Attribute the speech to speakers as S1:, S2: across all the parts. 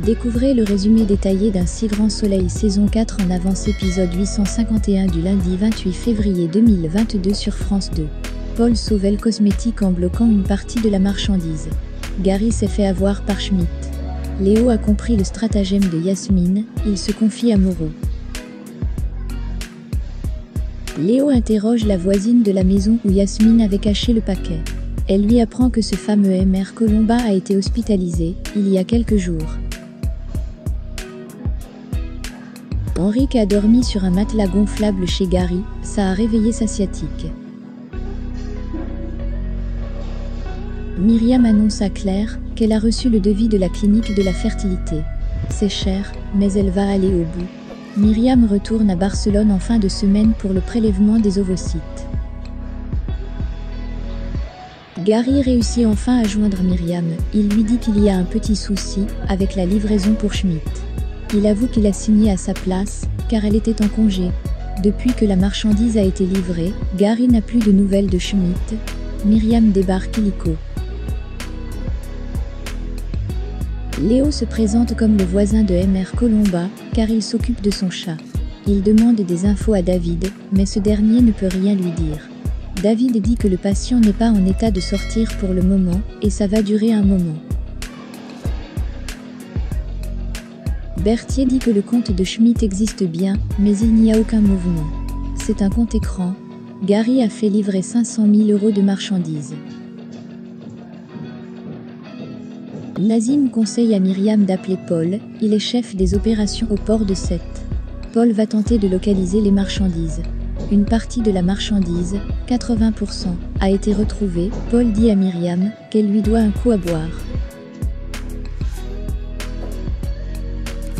S1: Découvrez le résumé détaillé d'un si grand soleil saison 4 en avance épisode 851 du lundi 28 février 2022 sur France 2. Paul sauve Elle Cosmétique en bloquant une partie de la marchandise. Gary s'est fait avoir par Schmidt. Léo a compris le stratagème de Yasmine, il se confie à Moreau. Léo interroge la voisine de la maison où Yasmine avait caché le paquet. Elle lui apprend que ce fameux Mr Colomba a été hospitalisé, il y a quelques jours. Henrique a dormi sur un matelas gonflable chez Gary, ça a réveillé sa sciatique. Myriam annonce à Claire qu'elle a reçu le devis de la clinique de la fertilité. C'est cher, mais elle va aller au bout. Myriam retourne à Barcelone en fin de semaine pour le prélèvement des ovocytes. Gary réussit enfin à joindre Myriam, il lui dit qu'il y a un petit souci avec la livraison pour Schmidt. Il avoue qu'il a signé à sa place, car elle était en congé. Depuis que la marchandise a été livrée, Gary n'a plus de nouvelles de Schmidt. Myriam débarque illico. Léo se présente comme le voisin de Mr Colomba, car il s'occupe de son chat. Il demande des infos à David, mais ce dernier ne peut rien lui dire. David dit que le patient n'est pas en état de sortir pour le moment, et ça va durer un moment. Berthier dit que le compte de Schmidt existe bien, mais il n'y a aucun mouvement. C'est un compte écran. Gary a fait livrer 500 000 € de marchandises. Nazim conseille à Myriam d'appeler Paul, il est chef des opérations au port de Sète. Paul va tenter de localiser les marchandises. Une partie de la marchandise, 80%, a été retrouvée. Paul dit à Myriam qu'elle lui doit un coup à boire.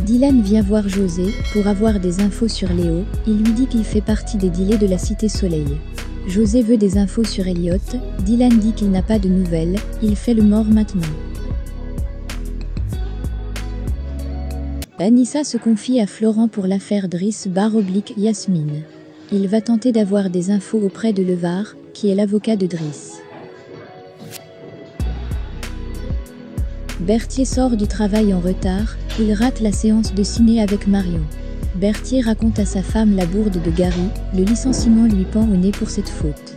S1: Dylan vient voir José pour avoir des infos sur Léo, il lui dit qu'il fait partie des dealers de la Cité Soleil. José veut des infos sur Elliot, Dylan dit qu'il n'a pas de nouvelles, il fait le mort maintenant. Anissa se confie à Florent pour l'affaire Driss/Yasmine. Il va tenter d'avoir des infos auprès de Levar, qui est l'avocat de Driss. Berthier sort du travail en retard, il rate la séance de ciné avec Marion. Berthier raconte à sa femme la bourde de Gary, le licenciement lui pend au nez pour cette faute.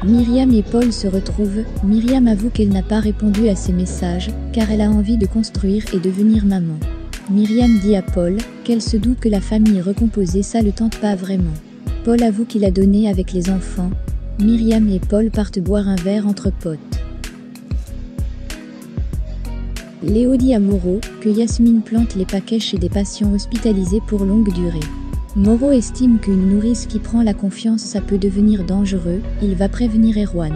S1: Myriam et Paul se retrouvent, Myriam avoue qu'elle n'a pas répondu à ses messages, car elle a envie de construire et devenir maman. Myriam dit à Paul qu'elle se doute que la famille recomposée ça le tente pas vraiment. Paul avoue qu'il a donné avec les enfants. Myriam et Paul partent boire un verre entre potes. Léo dit à Moreau que Yasmine plante les paquets chez des patients hospitalisés pour longue durée. Moreau estime qu'une nourrice qui prend la confiance ça peut devenir dangereux, il va prévenir Erwan.